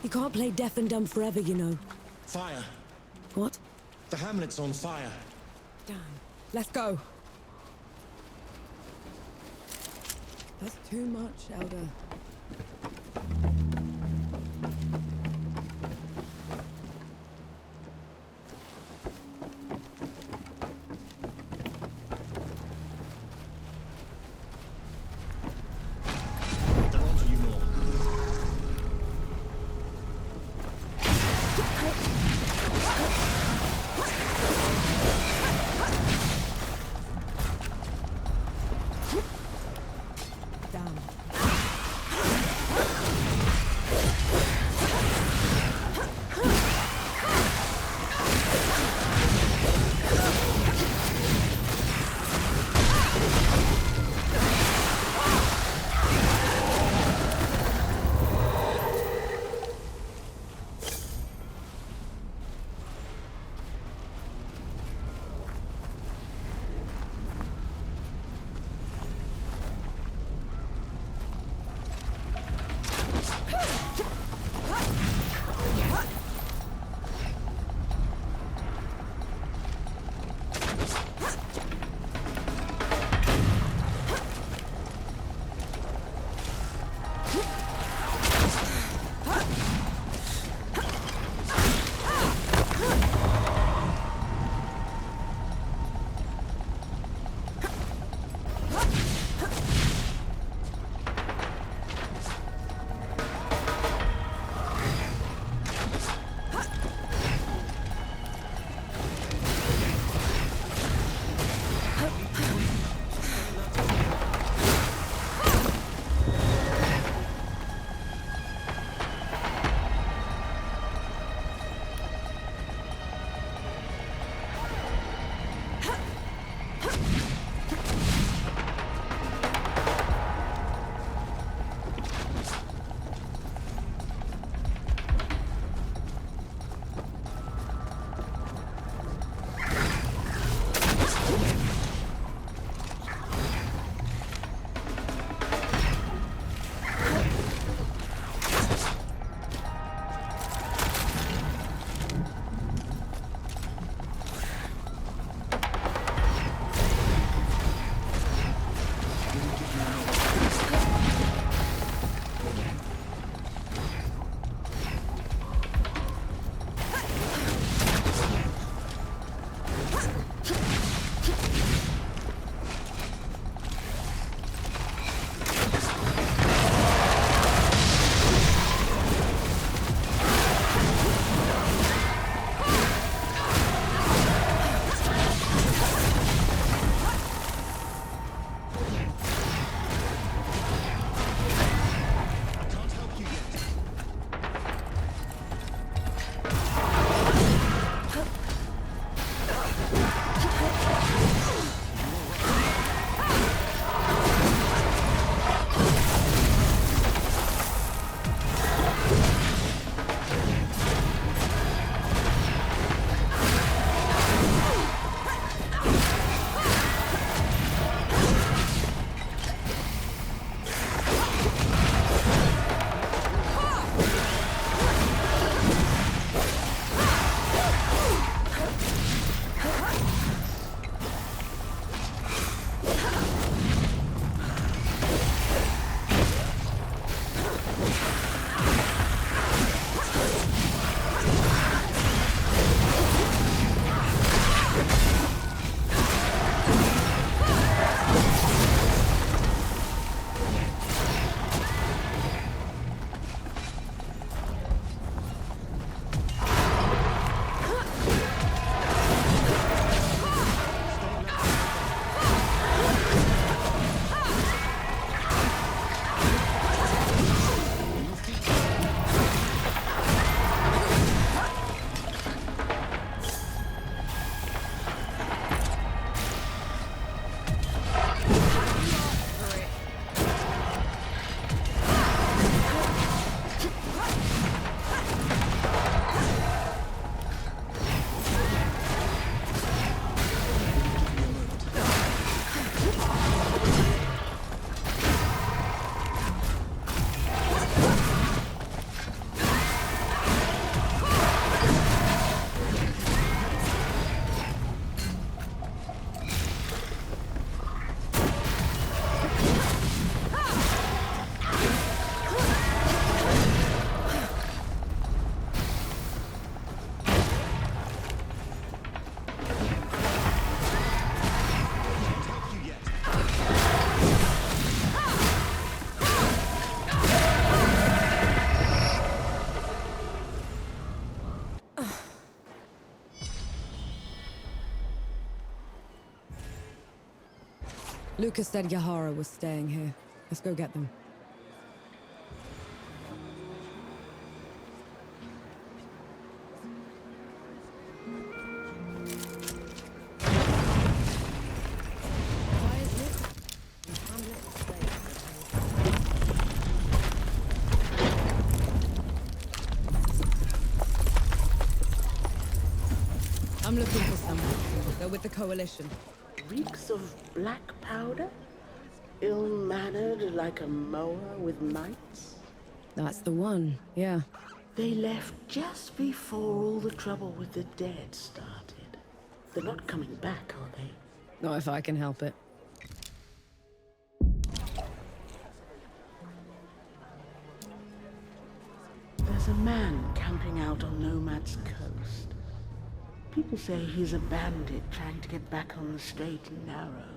You can't play deaf and dumb forever, you know. Fire. What? The hamlet's on fire. Damn. Let's go. That's too much, Elder. Lucas said Yahara was staying here. Let's go get them. I'm looking for someone. They're with the Coalition. Reeks of black powder? Ill-mannered like a mower with mites? That's the one, yeah. They left just before all the trouble with the dead started. They're not coming back, are they? Not if I can help it. There's a man camping out on Nomad's coast. People say he's a bandit trying to get back on the straight and narrow.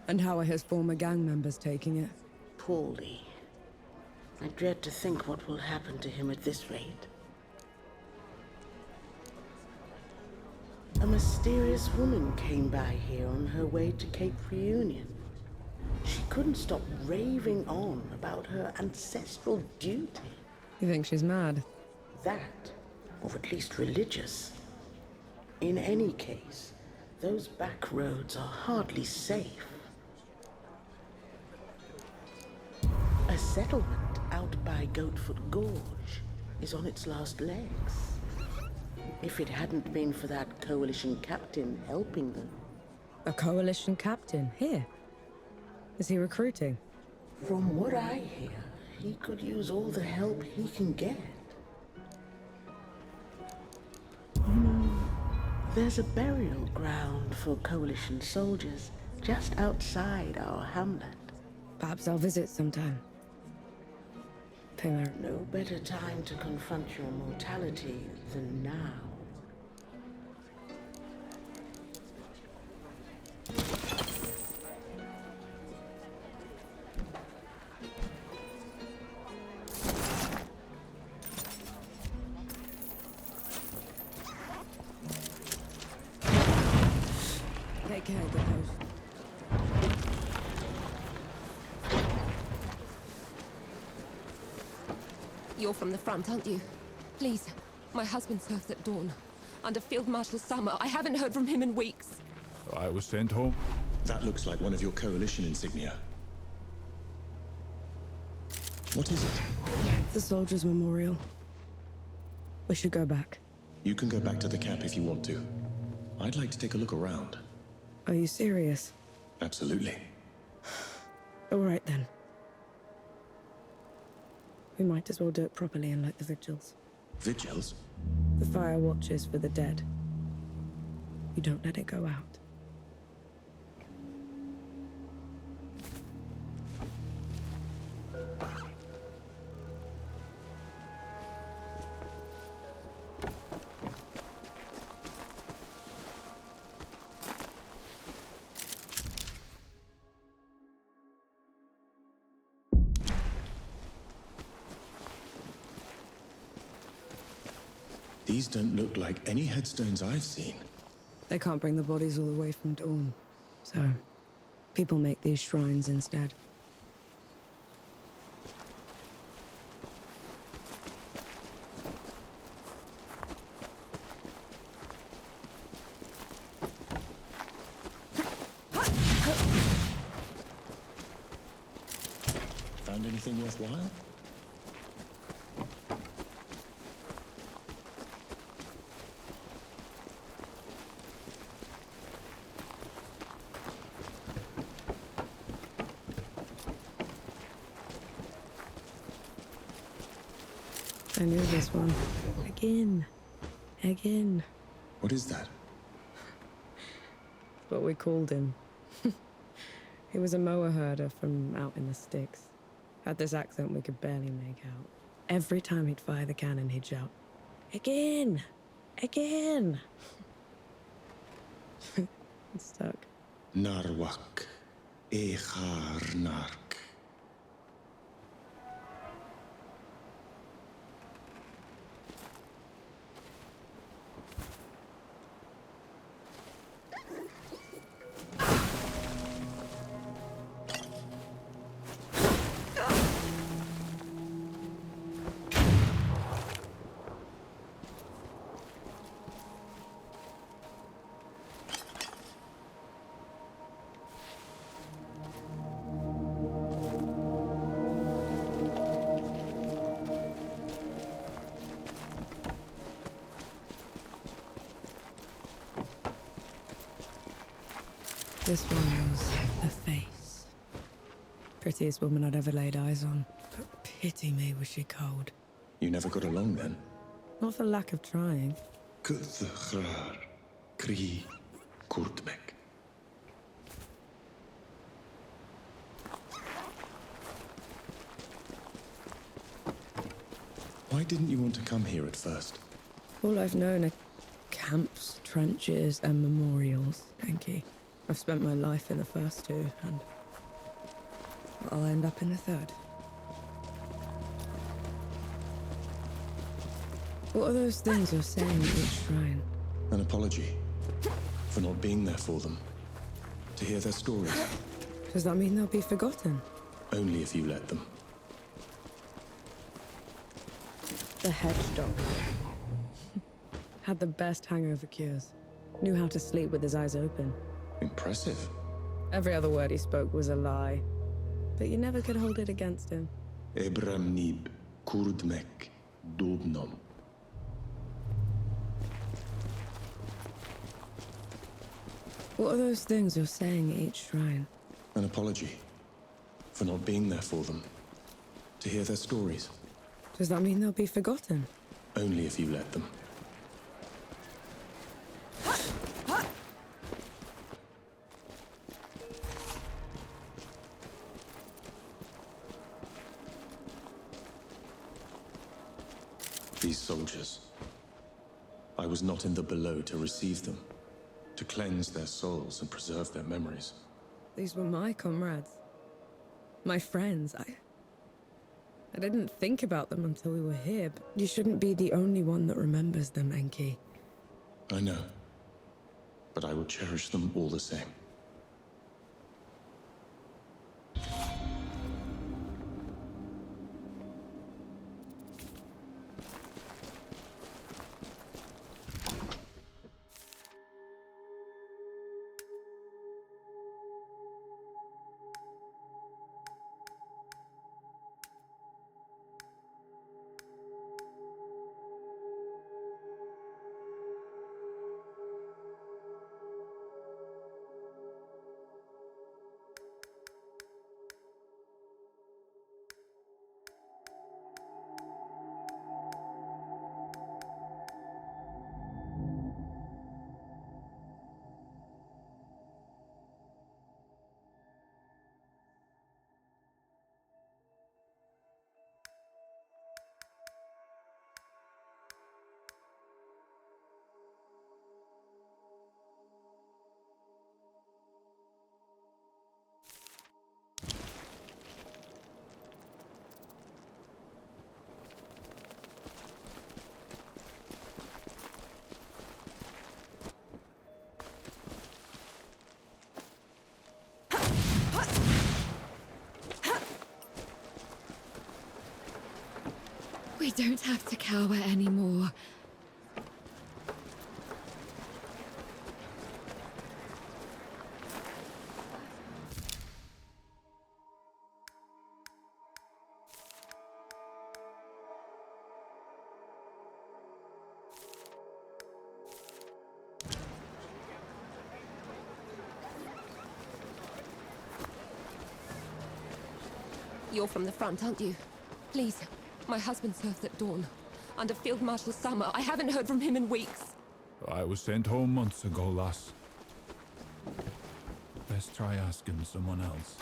And how are his former gang members taking it? Poorly. I dread to think what will happen to him at this rate. A mysterious woman came by here on her way to Cape Reunion. She couldn't stop raving on about her ancestral duty. You think she's mad? That, or at least religious. In any case, those back roads are hardly safe. A settlement out by Goatfoot Gorge is on its last legs. If it hadn't been for that coalition captain helping them. A Coalition captain? Here? Is he recruiting? From what I hear, he could use all the help he can get. There's a burial ground for Coalition soldiers just outside our hamlet. Perhaps I'll visit sometime. Pillar. No better time to confront your mortality than now. Take care, good host. You're from the front, aren't you? Please, my husband serves at dawn. Under Field Marshal Summer. I haven't heard from him in weeks. I was sent home. That looks like one of your coalition insignia. What is it? The Soldiers' Memorial. We should go back. You can go back to the camp if you want to. I'd like to take a look around. Are you serious? Absolutely. All right, then. We might as well do it properly and like the vigils. Vigils? The fire watches for the dead. You don't let it go out. These don't look like any headstones I've seen. They can't bring the bodies all the way from Dawn. So, people make these shrines instead. Found anything worthwhile? I knew this one. Again. Again. What is that? What we called him. He was a mower herder from out in the sticks. Had this accent we could barely make out. Every time he'd fire the cannon, he'd shout, "Again! Again!" It stuck. Narwak. Echar nark. This one was the face. Prettiest woman I'd ever laid eyes on. But pity me, was she cold. You never got along then? Not for lack of trying. Kuthgrar, Kri, Kurtmek. Why didn't you want to come here at first? All I've known are camps, trenches, and memorials, Enki. I've spent my life in the first two, and I'll end up in the third. What are those things you're saying at each shrine? An apology for not being there for them. To hear their stories. Does that mean they'll be forgotten? Only if you let them. The hedge doctor. Had the best hangover cures. Knew how to sleep with his eyes open. Impressive. Every other word he spoke was a lie. But you never could hold it against him. Ebram Nib, Kurdmek, Dobnom. What are those things you're saying at each shrine? An apology for not being there for them. To hear their stories. Does that mean they'll be forgotten? Only if you let them. These soldiers. I was not in the below to receive them, to cleanse their souls and preserve their memories. These were my comrades. My friends. I didn't think about them until we were here, but you shouldn't be the only one that remembers them, Enki. I know, but I will cherish them all the same. We don't have to cower anymore. You're from the front, aren't you? Please. My husband served at dawn. Under Field Marshal Summer. I haven't heard from him in weeks. I was sent home months ago, lass. Best try asking someone else.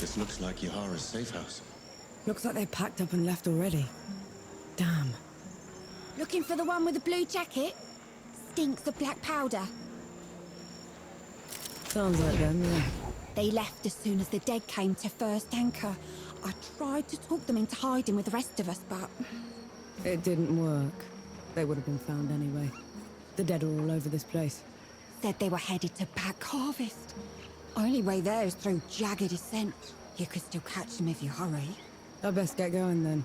This looks like Yahara's safe house. Looks like they packed up and left already. Damn. Looking for the one with the blue jacket? Stinks of black powder. Sounds like them, yeah. They left as soon as the dead came to first anchor. I tried to talk them into hiding with the rest of us, but... It didn't work. They would have been found anyway. The dead are all over this place. Said they were headed to Back Harvest. Only way there is through jagged descent. You could still catch them if you hurry. I best get going then.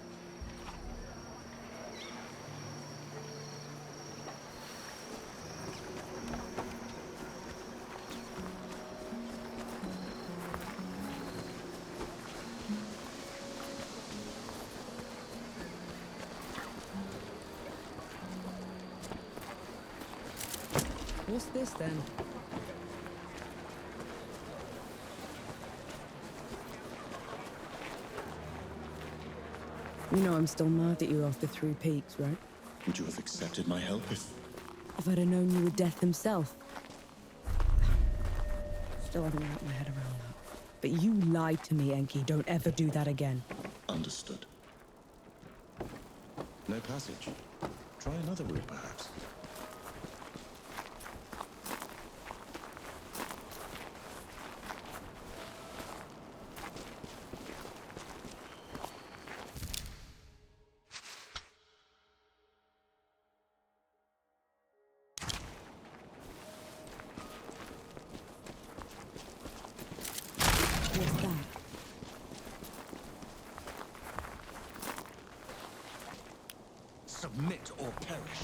What's this then? You know I'm still mad at you after 3 peaks, right? Would you have accepted my help if... If I'd have known you were Death himself. Still haven't wrapped my head around that. But you lied to me, Enki. Don't ever do that again. Understood. No passage. Try another route, perhaps. What's that? Submit or perish.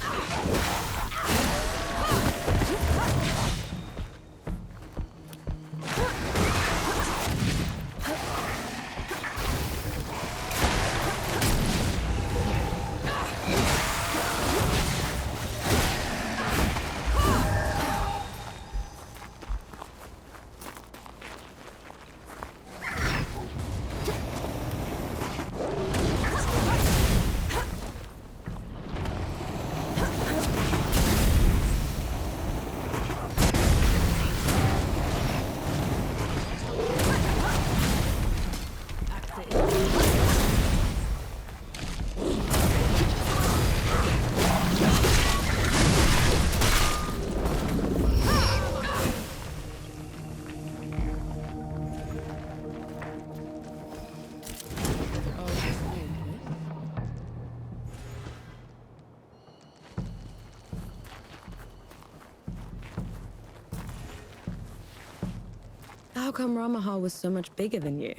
How come Ramahal was so much bigger than you?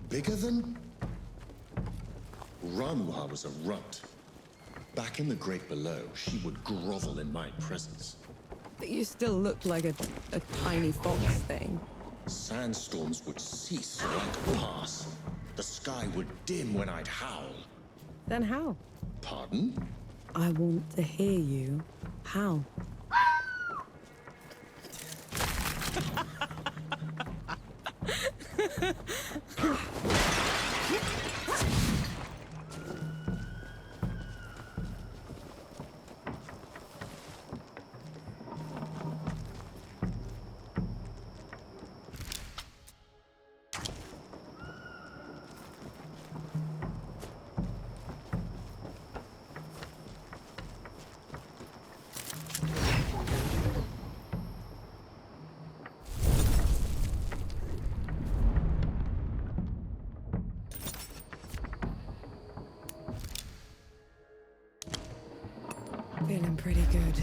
Bigger than? Ramuha was a runt. Back in the Great Below, she would grovel in my presence. But you still looked like a tiny fox thing. Sandstorms would cease so I could pass. The sky would dim when I'd howl. Then how? Pardon? I want to hear you. How? Feeling pretty good.